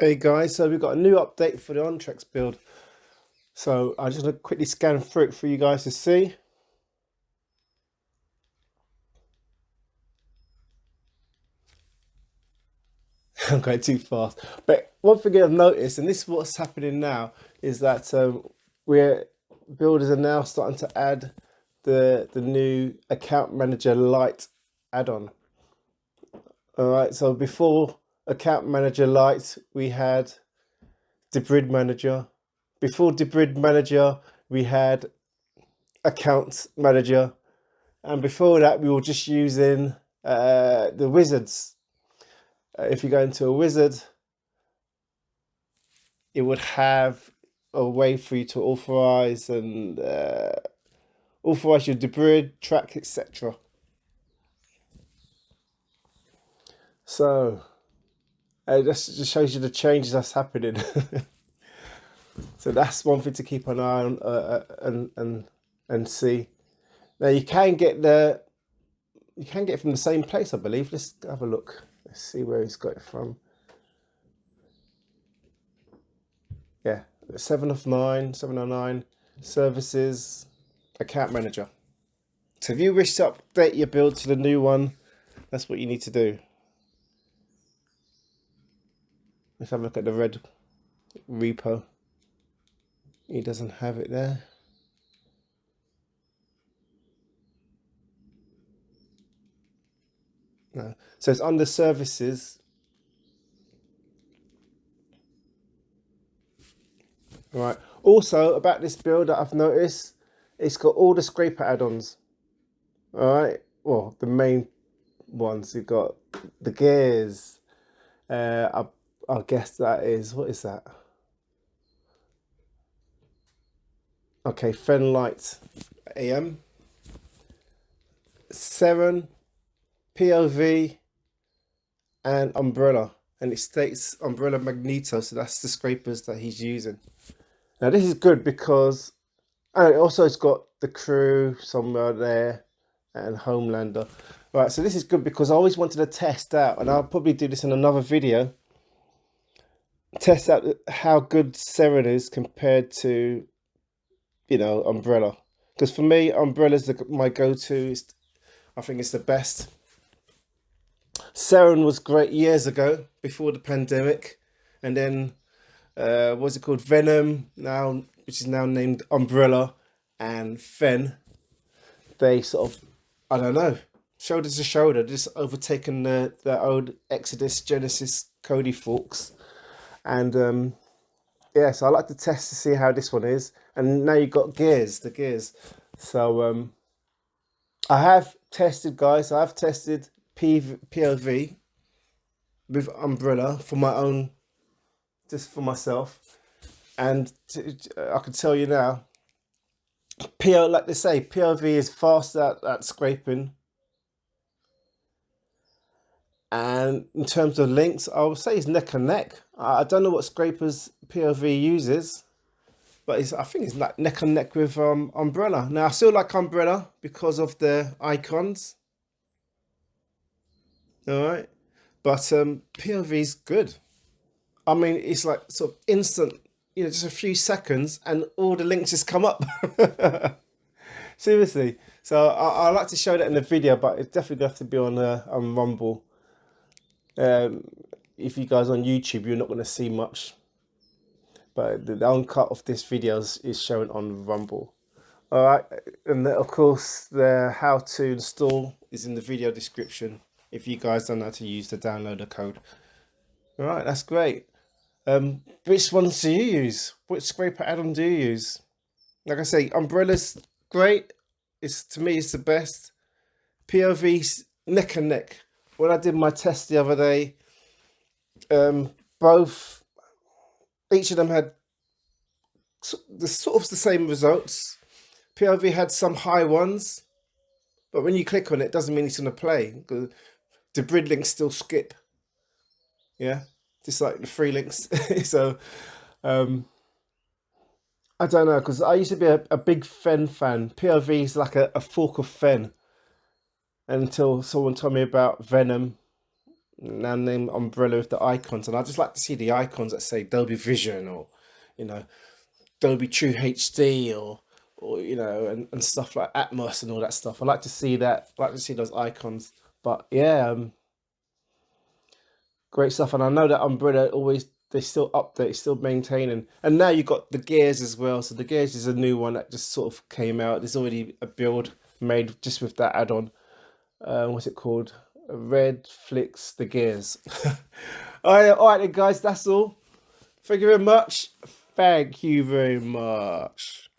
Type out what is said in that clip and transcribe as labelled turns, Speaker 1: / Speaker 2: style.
Speaker 1: Hey guys, so we've got a new update for the Entrex build. So I'm just going to quickly scan through it for you guys to see. I'm going too fast. But one thing I've noticed, and this is what's happening now, is that builders are now starting to add the new Account Manager Lite add-on. All right, so before Account Manager Lite, we had Debrid Manager. Before Debrid Manager, we had Account Manager. And before that, we were just using the wizards. If you go into a wizard, it would have a way for you to authorize and authorize your Debrid, track, etc. So this just shows you the changes that's happening. So that's one thing to keep an eye on and see. Now you can get it from the same place, I believe. Let's have a look. Let's see where he's got it from. Yeah, 709 services, account manager. So if you wish to update your build to the new one, that's what you need to do. Let's have a look at the red repo. He doesn't have it there. No. So it's under services. All right. Also about this build that I've noticed, it's got all the scraper add-ons. All right. Well, the main ones. You've got the gears. I guess that is, what is that? Okay, FenlightAM, Seren, POV, and umbrella, and it states umbrella magneto, so that's the scrapers that he's using. Now this is good because also it's got the crew somewhere there and Homelander. Right, so this is good because I always wanted to test out, and I'll probably do this in another video, test out how good Seren is compared to, you know, umbrella. Because for me, umbrella's my go-to. I think it's the best. Seren was great years ago, before the pandemic, and then what's it called, Venom now, which is now named Umbrella, and Fen, they sort of, I don't know, shoulder to shoulder, just overtaken the old Exodus, Genesis, Kodi forks. And yeah, so I like to test to see how this one is. And now you've got the gears. So I have tested, guys. I have tested POV with umbrella for my own, just for myself. And I can tell you now, like they say, POV is fast at scraping. And in terms of links, I would say it's neck and neck. I don't know what scrapers POV uses, but I think it's like neck and neck with umbrella. Now I still like umbrella because of the icons. All right, but POV is good. I mean, it's like sort of instant, you know, just a few seconds, and all the links just come up. Seriously. So I like to show that in the video, but it's definitely going to have to be on Rumble. If you guys on YouTube, you're not going to see much, but the uncut of this video is shown on Rumble. All right, and of course the how to install is in the video description if you guys don't know how to use the downloader code. All right, that's great. Which ones do you use? Which scraper add-on do you use? Like I say, umbrella's great. To me it's the best. POV's neck and neck. When I did my test the other day, each of them had the sort of the same results. POV had some high ones, but when you click on it, it doesn't mean it's going to play, because the Debrid links still skip. Yeah, just like the free links. So I don't know, because I used to be a big Fen fan. POV is like a fork of Fen, until someone told me about Venom. now named Umbrella with the icons, and I just like to see the icons that say Dolby Vision or, you know, Dolby True HD or you know, and stuff like Atmos and all that stuff. I like to see that. I like to see those icons. But yeah, great stuff. And I know that Umbrella always, they still update, still maintaining. And now you've got the gears as well. So the gears is a new one that just sort of came out. There's already a build made just with that add-on. What's it called? Red Flicks the Gears. All right, then, guys, that's all. Thank you very much. Thank you very much.